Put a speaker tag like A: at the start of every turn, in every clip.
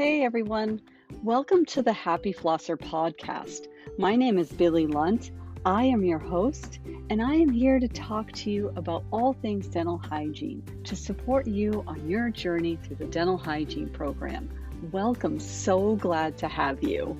A: Hey everyone, welcome to the Happy Flosser podcast. My name is Billy Lunt. I am your host, and I am here to talk to you about all things dental hygiene to support you on your journey through the dental hygiene program. Welcome, so glad to have you.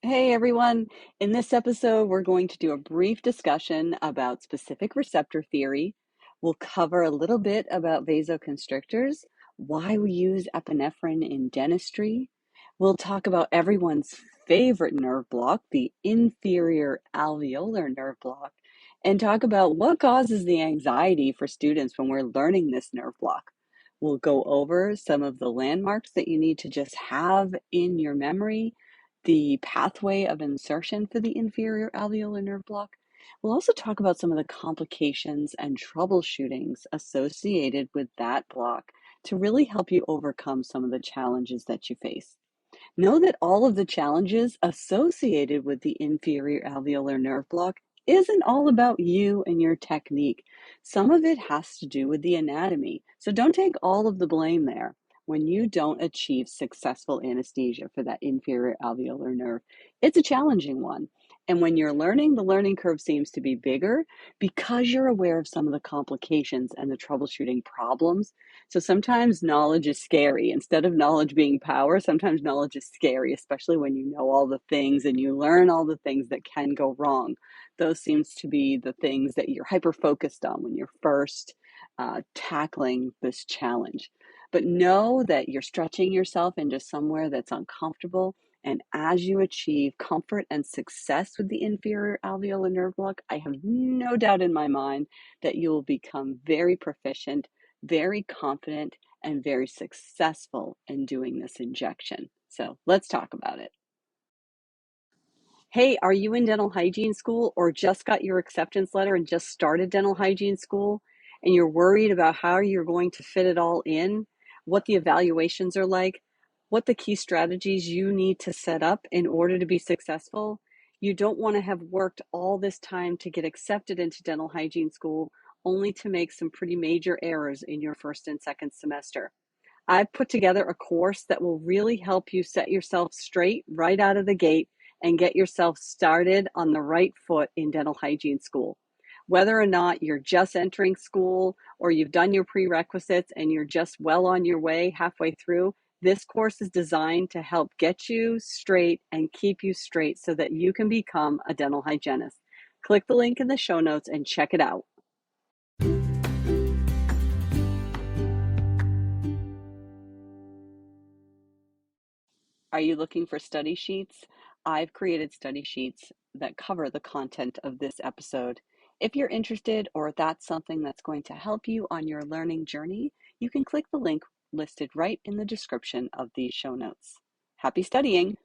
A: Hey everyone, in this episode, we're going to do a brief discussion about specific receptor theory. We'll cover a little bit about vasoconstrictors, why we use epinephrine in dentistry. We'll talk about everyone's favorite nerve block, the inferior alveolar nerve block, and talk about what causes the anxiety for students when we're learning this nerve block. We'll go over some of the landmarks that you need to just have in your memory, the pathway of insertion for the inferior alveolar nerve block. We'll also talk about some of the complications and troubleshootings associated with that block to really help you overcome some of the challenges that you face. Know that all of the challenges associated with the inferior alveolar nerve block isn't all about you and your technique. Some of it has to do with the anatomy. So don't take all of the blame there when you don't achieve successful anesthesia for that inferior alveolar nerve. It's a challenging one. And when you're learning, the learning curve seems to be bigger because you're aware of some of the complications and the troubleshooting problems. So sometimes knowledge is scary. Instead of knowledge being power, sometimes knowledge is scary, especially when you know all the things and you learn all the things that can go wrong. Those seems to be the things that you're hyper focused on when you're first tackling this challenge. But know that you're stretching yourself into somewhere that's uncomfortable. And as you achieve comfort and success with the inferior alveolar nerve block, I have no doubt in my mind that you will become very proficient, very confident, and very successful in doing this injection. So let's talk about it. Hey, are you in dental hygiene school or just got your acceptance letter and just started dental hygiene school and you're worried about how you're going to fit it all in, what the evaluations are like, what the key strategies you need to set up in order to be successful? You don't want to have worked all this time to get accepted into dental hygiene school only to make some pretty major errors in your first and second semester. I've put together a course that will really help you set yourself straight right out of the gate and get yourself started on the right foot in dental hygiene school. Whether or not you're just entering school or you've done your prerequisites and you're just well on your way halfway through, this course is designed to help get you straight and keep you straight so that you can become a dental hygienist. Click the link in the show notes and check it out. Are you looking for study sheets? I've created study sheets that cover the content of this episode. If you're interested or that's something that's going to help you on your learning journey, you can click the link listed right in the description of these show notes. Happy studying!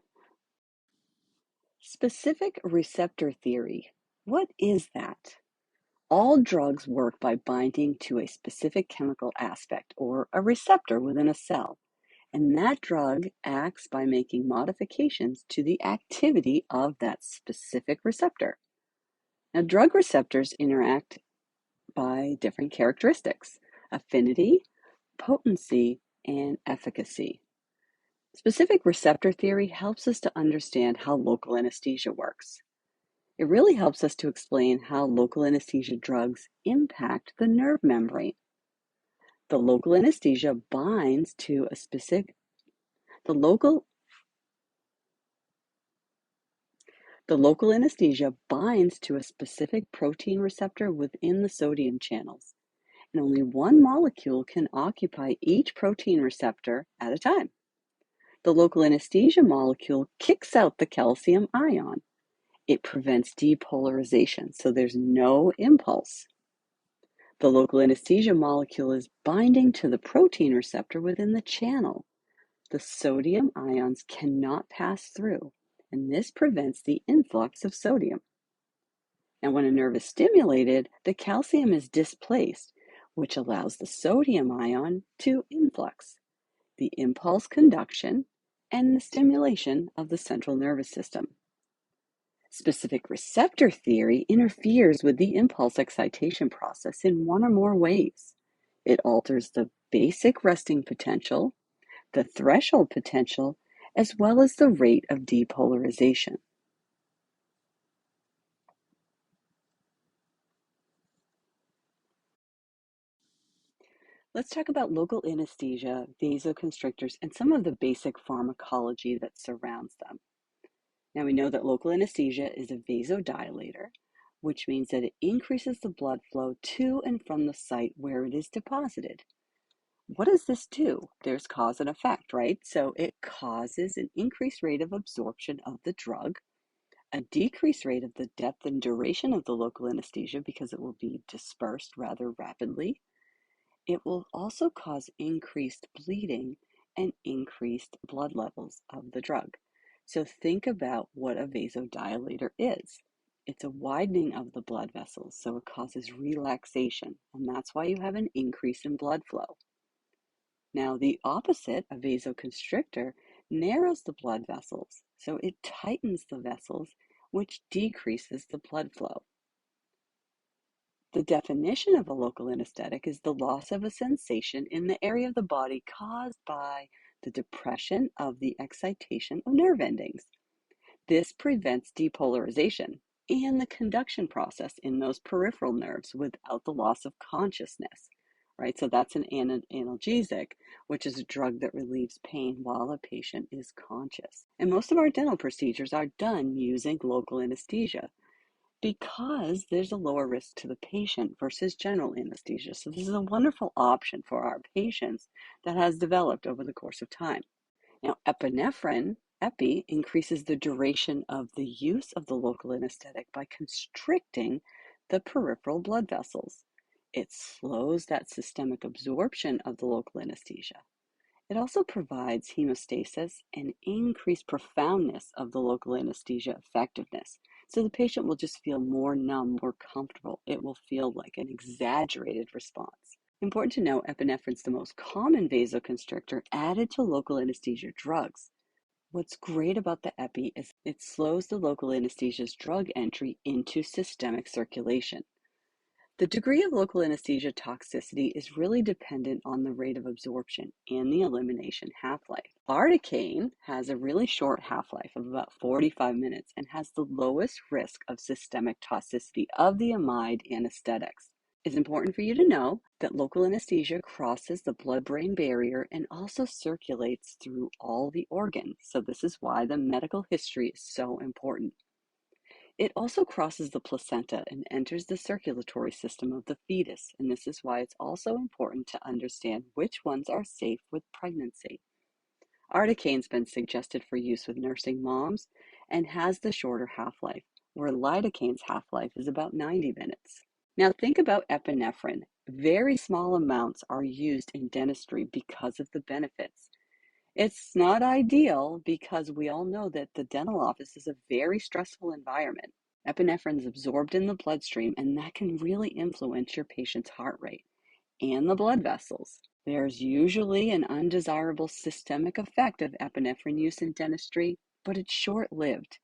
A: Specific receptor theory. What is that? All drugs work by binding to a specific chemical aspect or a receptor within a cell. And that drug acts by making modifications to the activity of that specific receptor. Now, drug receptors interact by different characteristics: affinity, potency, and efficacy. Specific receptor theory helps us to understand how local anesthesia works. It really helps us to explain how local anesthesia drugs impact the nerve membrane. The local anesthesia binds to a specific The local anesthesia binds to a specific protein receptor within the sodium channels, and only one molecule can occupy each protein receptor at a time. The local anesthesia molecule kicks out the calcium ion. It prevents depolarization, so there's no impulse. The local anesthesia molecule is binding to the protein receptor within the channel. The sodium ions cannot pass through, and this prevents the influx of sodium. And when a nerve is stimulated, the calcium is displaced, which allows the sodium ion to influx, the impulse conduction, and the stimulation of the central nervous system. Specific receptor theory interferes with the impulse excitation process in one or more ways. It alters the basic resting potential, the threshold potential, as well as the rate of depolarization. Let's talk about local anesthesia, vasoconstrictors, and some of the basic pharmacology that surrounds them. Now we know that local anesthesia is a vasodilator, which means that it increases the blood flow to and from the site where it is deposited. What does this do? There's cause and effect, right? So it causes an increased rate of absorption of the drug, a decreased rate of the depth and duration of the local anesthesia because it will be dispersed rather rapidly. It will also cause increased bleeding and increased blood levels of the drug. So think about what a vasodilator is. It's a widening of the blood vessels, so it causes relaxation, and that's why you have an increase in blood flow. Now, the opposite, a vasoconstrictor, narrows the blood vessels, so it tightens the vessels, which decreases the blood flow. The definition of a local anesthetic is the loss of a sensation in the area of the body caused by the depression of the excitation of nerve endings. This prevents depolarization and the conduction process in those peripheral nerves without the loss of consciousness, right? So that's an analgesic, which is a drug that relieves pain while a patient is conscious. And most of our dental procedures are done using local anesthesia, because there's a lower risk to the patient versus general anesthesia. So this is a wonderful option for our patients that has developed over the course of time. Now, epinephrine, epi, increases the duration of the use of the local anesthetic by constricting the peripheral blood vessels. It slows that systemic absorption of the local anesthesia. It also provides hemostasis and increased profoundness of the local anesthesia effectiveness. So the patient will just feel more numb, more comfortable. It will feel like an exaggerated response. Important to know, epinephrine is the most common vasoconstrictor added to local anesthesia drugs. What's great about the epi is it slows the local anesthesia's drug entry into systemic circulation. The degree of local anesthesia toxicity is really dependent on the rate of absorption and the elimination half-life. Articaine has a really short half-life of about 45 minutes and has the lowest risk of systemic toxicity of the amide anesthetics. It's important for you to know that local anesthesia crosses the blood-brain barrier and also circulates through all the organs. So this is why the medical history is so important. It also crosses the placenta and enters the circulatory system of the fetus, and this is why it's also important to understand which ones are safe with pregnancy. Articaine's been suggested for use with nursing moms and has the shorter half-life, where lidocaine's half-life is about 90 minutes. Now think about epinephrine. Very small amounts are used in dentistry because of the benefits. It's not ideal because we all know that the dental office is a very stressful environment. Epinephrine is absorbed in the bloodstream, and that can really influence your patient's heart rate and the blood vessels. There's usually an undesirable systemic effect of epinephrine use in dentistry, but it's short-lived.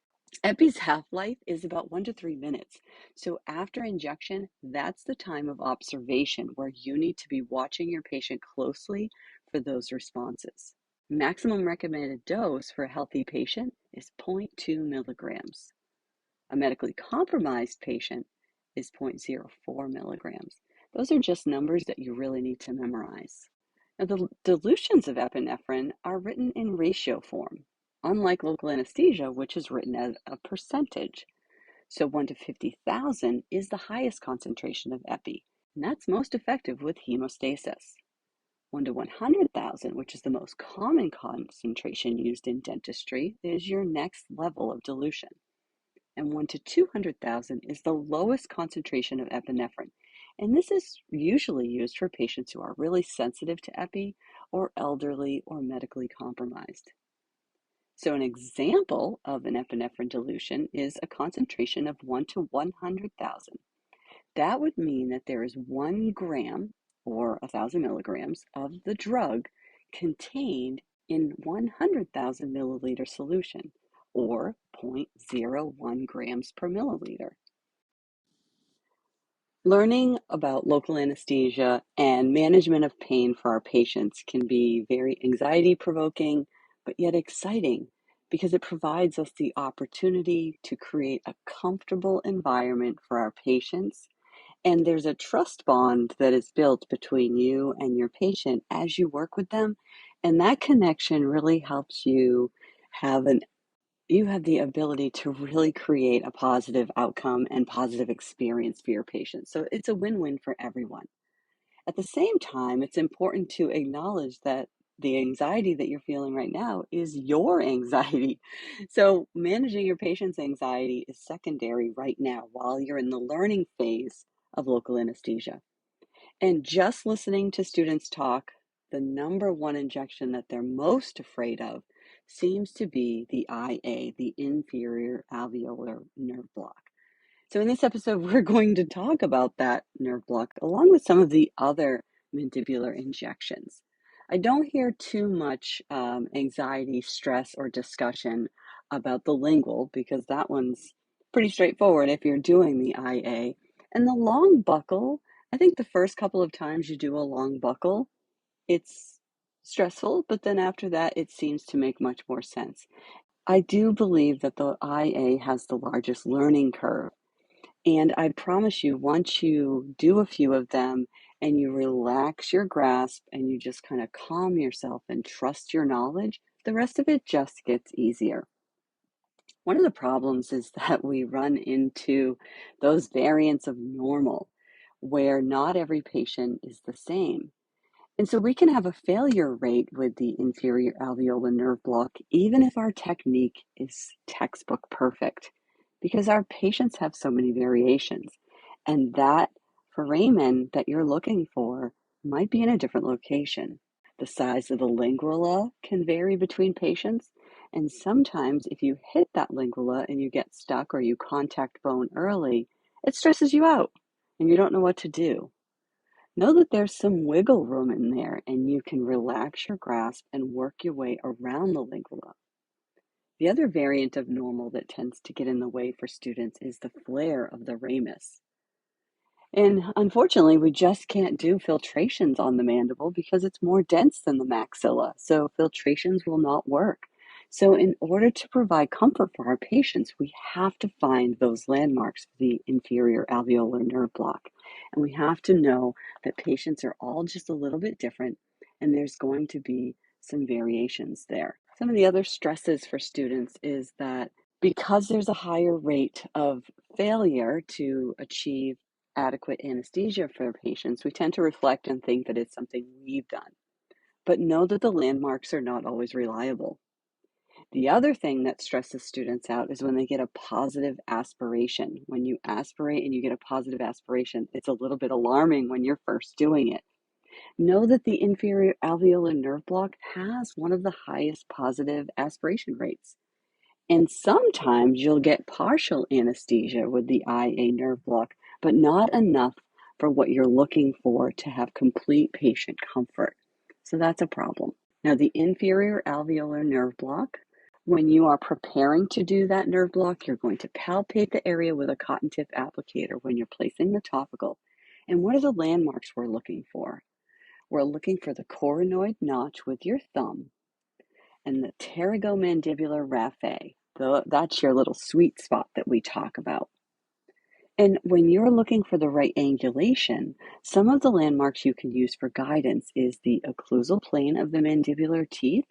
A: Epi's half-life is about 1 to 3 minutes. So after injection, that's the time of observation where you need to be watching your patient closely for those responses. Maximum recommended dose for a healthy patient is 0.2 milligrams. A medically compromised patient is 0.04 milligrams. Those are just numbers that you really need to memorize. Now, the dilutions of epinephrine are written in ratio form, unlike local anesthesia, which is written as a percentage. So 1 to 50,000 is the highest concentration of epi, and that's most effective with hemostasis. 1 to 100,000, which is the most common concentration used in dentistry, is your next level of dilution. And 1 to 200,000 is the lowest concentration of epinephrine. And this is usually used for patients who are really sensitive to epi or elderly or medically compromised. So an example of an epinephrine dilution is a concentration of 1 to 100,000. That would mean that there is 1 gram or 1,000 milligrams of the drug contained in 100,000 milliliter solution, or 0.01 grams per milliliter. Learning about local anesthesia and management of pain for our patients can be very anxiety provoking, but yet exciting because it provides us the opportunity to create a comfortable environment for our patients. And there's a trust bond that is built between you and your patient as you work with them. And that connection really helps you have the ability to really create a positive outcome and positive experience for your patients. So it's a win-win for everyone. At the same time, it's important to acknowledge that the anxiety that you're feeling right now is your anxiety. So managing your patient's anxiety is secondary right now while you're in the learning phase of local anesthesia. And just listening to students talk, the number one injection that they're most afraid of seems to be the IA, the inferior alveolar nerve block. So, in this episode, we're going to talk about that nerve block along with some of the other mandibular injections. I don't hear too much anxiety, stress, or discussion about the lingual because that one's pretty straightforward if you're doing the IA. And the long buckle, I think the first couple of times you do a long buckle, it's stressful, but then after that, it seems to make much more sense. I do believe that the IA has the largest learning curve. And I promise you, once you do a few of them and you relax your grasp and you just kind of calm yourself and trust your knowledge, the rest of it just gets easier. One of the problems is that we run into those variants of normal where not every patient is the same. And so we can have a failure rate with the inferior alveolar nerve block, even if our technique is textbook perfect, because our patients have so many variations. And that foramen that you're looking for might be in a different location. The size of the lingula can vary between patients. And sometimes if you hit that lingula and you get stuck or you contact bone early, it stresses you out and you don't know what to do. Know that there's some wiggle room in there and you can relax your grasp and work your way around the lingula. The other variant of normal that tends to get in the way for students is the flare of the ramus. And unfortunately, we just can't do filtrations on the mandible because it's more dense than the maxilla. So filtrations will not work. So in order to provide comfort for our patients, we have to find those landmarks for the inferior alveolar nerve block. And we have to know that patients are all just a little bit different and there's going to be some variations there. Some of the other stresses for students is that because there's a higher rate of failure to achieve adequate anesthesia for patients, we tend to reflect and think that it's something we've done. But know that the landmarks are not always reliable. The other thing that stresses students out is when they get a positive aspiration. When you aspirate and you get a positive aspiration, it's a little bit alarming when you're first doing it. Know that the inferior alveolar nerve block has one of the highest positive aspiration rates. And sometimes you'll get partial anesthesia with the IA nerve block, but not enough for what you're looking for to have complete patient comfort. So that's a problem. Now, the inferior alveolar nerve block, when you are preparing to do that nerve block, you're going to palpate the area with a cotton tip applicator when you're placing the topical. And what are the landmarks we're looking for? We're looking for the coronoid notch with your thumb and the pterygomandibular raphe. That's your little sweet spot that we talk about. And when you're looking for the right angulation, some of the landmarks you can use for guidance is the occlusal plane of the mandibular teeth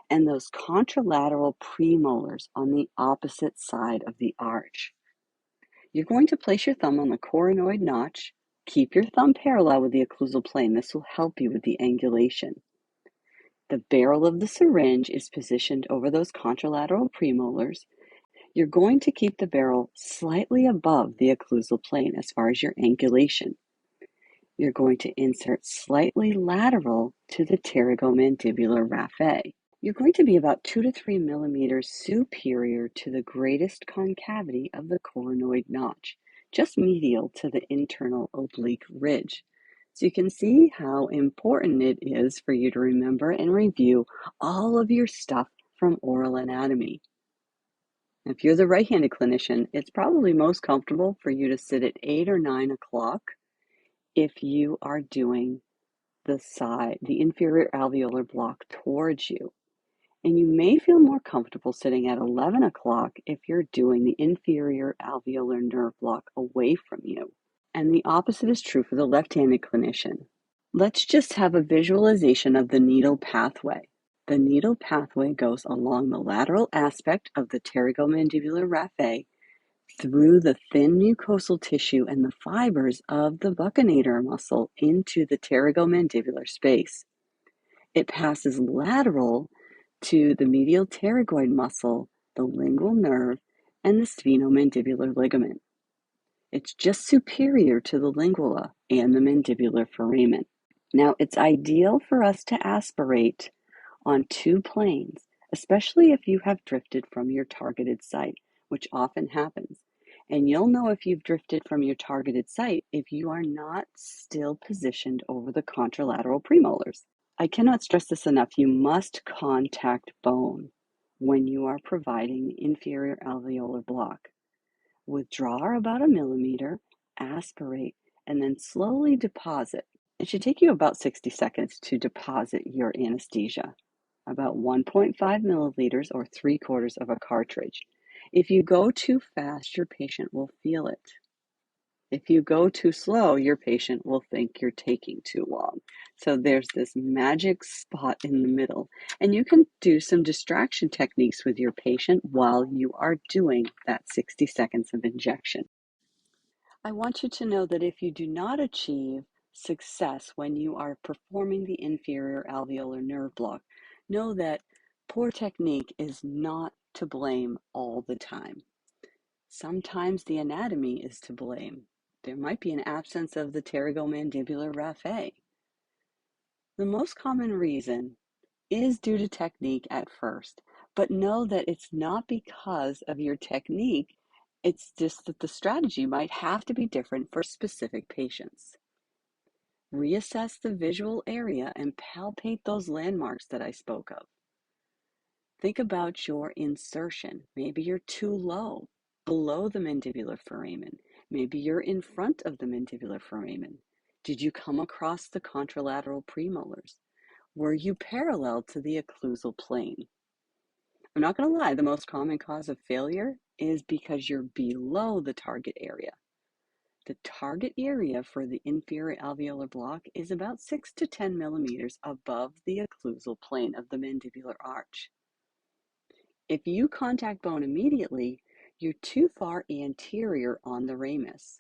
A: and those contralateral premolars on the opposite side of the arch. You're going to place your thumb on the coronoid notch. Keep your thumb parallel with the occlusal plane. This will help you with the angulation. The barrel of the syringe is positioned over those contralateral premolars. You're going to keep the barrel slightly above the occlusal plane as far as your angulation. You're going to insert slightly lateral to the pterygomandibular raphe. You're going to be about 2 to 3 millimeters superior to the greatest concavity of the coronoid notch, just medial to the internal oblique ridge. So you can see how important it is for you to remember and review all of your stuff from oral anatomy. If you're the right-handed clinician, it's probably most comfortable for you to sit at 8 or 9 o'clock if you are doing the inferior alveolar block towards you. And you may feel more comfortable sitting at 11 o'clock if you're doing the inferior alveolar nerve block away from you. And the opposite is true for the left-handed clinician. Let's just have a visualization of the needle pathway. The needle pathway goes along the lateral aspect of the pterygomandibular raphe through the thin mucosal tissue and the fibers of the buccinator muscle into the pterygomandibular space. It passes lateral to the medial pterygoid muscle, the lingual nerve, and the sphenomandibular ligament. It's just superior to the lingula and the mandibular foramen. Now, it's ideal for us to aspirate on two planes, especially if you have drifted from your targeted site, which often happens. And you'll know if you've drifted from your targeted site if you are not still positioned over the contralateral premolars. I cannot stress this enough. You must contact bone when you are providing the inferior alveolar block. Withdraw about a millimeter, aspirate, and then slowly deposit. It should take you about 60 seconds to deposit your anesthesia, about 1.5 milliliters or 3/4 of a cartridge. If you go too fast, your patient will feel it. If you go too slow, your patient will think you're taking too long. So there's this magic spot in the middle, and you can do some distraction techniques with your patient while you are doing that 60 seconds of injection. I want you to know that if you do not achieve success when you are performing the inferior alveolar nerve block, know that poor technique is not to blame all the time. Sometimes the anatomy is to blame. There might be an absence of the pterygomandibular raphe. The most common reason is due to technique at first, but know that it's not because of your technique. It's just that the strategy might have to be different for specific patients. Reassess the visual area and palpate those landmarks that I spoke of. Think about your insertion. Maybe you're too low, below the mandibular foramen. Maybe you're in front of the mandibular foramen. Did you come across the contralateral premolars? Were you parallel to the occlusal plane? I'm not going to lie, the most common cause of failure is because you're below the target area. The target area for the inferior alveolar block is about 6 to 10 millimeters above the occlusal plane of the mandibular arch. If you contact bone immediately, you're too far anterior on the ramus,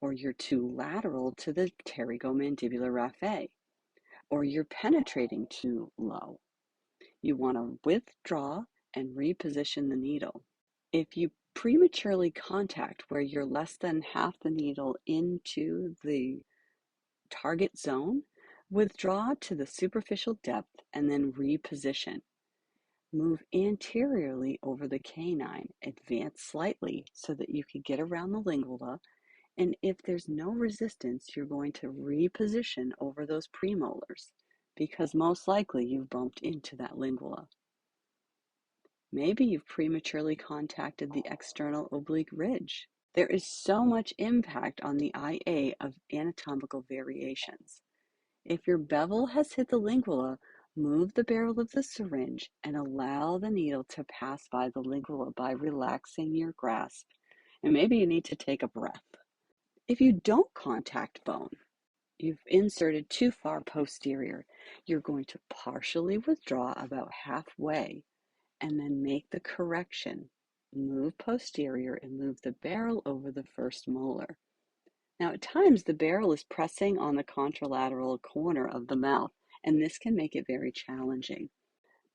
A: or you're too lateral to the pterygomandibular raphe, or you're penetrating too low. You want to withdraw and reposition the needle. If you prematurely contact where you're less than half the needle into the target zone, withdraw to the superficial depth and then reposition. Move anteriorly over the canine, advance slightly so that you can get around the lingula, and if there's no resistance, you're going to reposition over those premolars because most likely you've bumped into that lingula. Maybe you've prematurely contacted the external oblique ridge. There is so much impact on the IA of anatomical variations. If your bevel has hit the lingula, move the barrel of the syringe and allow the needle to pass by the lingula by relaxing your grasp. And maybe you need to take a breath. If you don't contact bone, you've inserted too far posterior, you're going to partially withdraw about halfway and then make the correction. Move posterior and move the barrel over the first molar. Now, at times, the barrel is pressing on the contralateral corner of the mouth, and this can make it very challenging.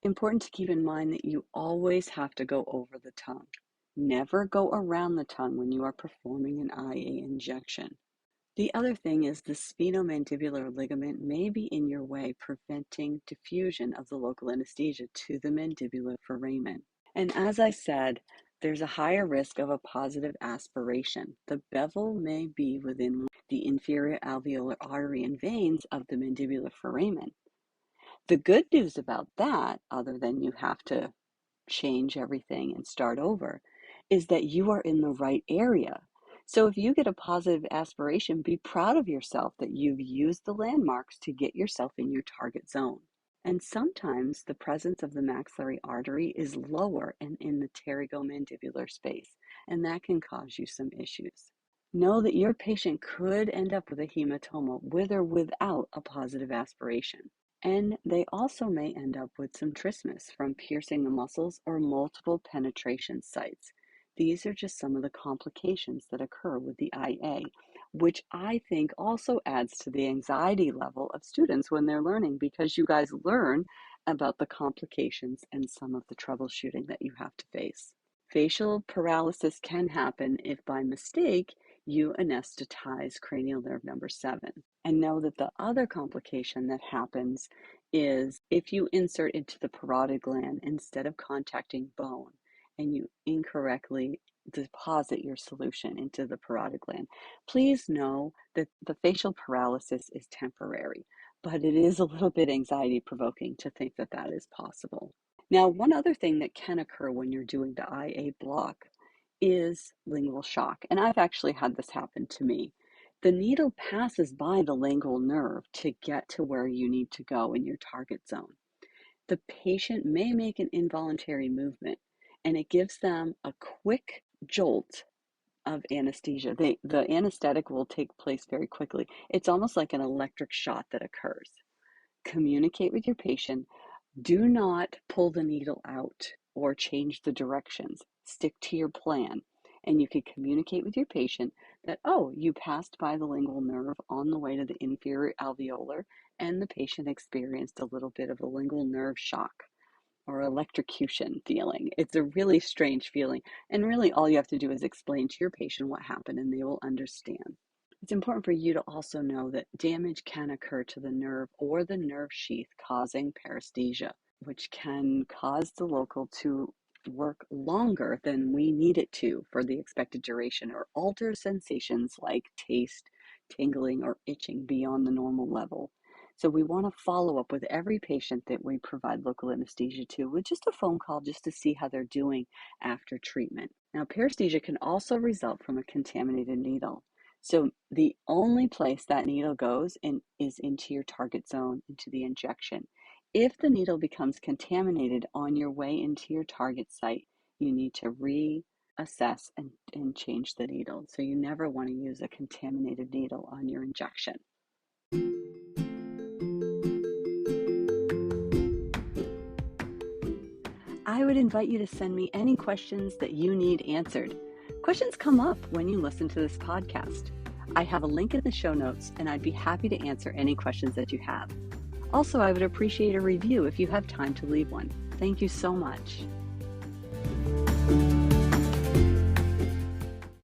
A: Important to keep in mind that you always have to go over the tongue. Never go around the tongue when you are performing an IA injection. The other thing is the sphenomandibular ligament may be in your way, preventing diffusion of the local anesthesia to the mandibular foramen. And as I said, there's a higher risk of a positive aspiration. The bevel may be within the inferior alveolar artery and veins of the mandibular foramen. The good news about that, other than you have to change everything and start over, is that you are in the right area. So if you get a positive aspiration, be proud of yourself that you've used the landmarks to get yourself in your target zone. And sometimes the presence of the maxillary artery is lower and in the pterygomandibular space, and that can cause you some issues. Know that your patient could end up with a hematoma with or without a positive aspiration. And they also may end up with some trismus from piercing the muscles or multiple penetration sites. These are just some of the complications that occur with the IA, which I think also adds to the anxiety level of students when they're learning, because you guys learn about the complications and some of the troubleshooting that you have to face. Facial paralysis can happen if by mistake you anesthetize cranial nerve number 7. And know that the other complication that happens is if you insert into the parotid gland instead of contacting bone and you incorrectly deposit your solution into the parotid gland. Please know that the facial paralysis is temporary, but it is a little bit anxiety provoking to think that that is possible. Now, one other thing that can occur when you're doing the IA block is lingual shock. And I've actually had this happen to me. The needle passes by the lingual nerve to get to where you need to go in your target zone. The patient may make an involuntary movement, and it gives them a quick jolt of anesthesia. The anesthetic will take place very quickly. It's almost like an electric shot that occurs. Communicate with your patient. Do not pull the needle out or change the directions. Stick to your plan. And you can communicate with your patient that, oh, you passed by the lingual nerve on the way to the inferior alveolar, and the patient experienced a little bit of a lingual nerve shock or electrocution feeling. It's a really strange feeling. And really, all you have to do is explain to your patient what happened, and they will understand. It's important for you to also know that damage can occur to the nerve or the nerve sheath, causing paresthesia, which can cause the local to work longer than we need it to for the expected duration, or alter sensations like taste, tingling, or itching beyond the normal level. So we want to follow up with every patient that we provide local anesthesia to with just a phone call just to see how they're doing after treatment. Now, paresthesia can also result from a contaminated needle. So the only place that needle goes in is into your target zone, into the injection. If the needle becomes contaminated on your way into your target site, you need to reassess and change the needle. So you never want to use a contaminated needle on your injection. I would invite you to send me any questions that you need answered. Questions come up when you listen to this podcast. I have a link in the show notes, and I'd be happy to answer any questions that you have. Also, I would appreciate a review if you have time to leave one. Thank you so much.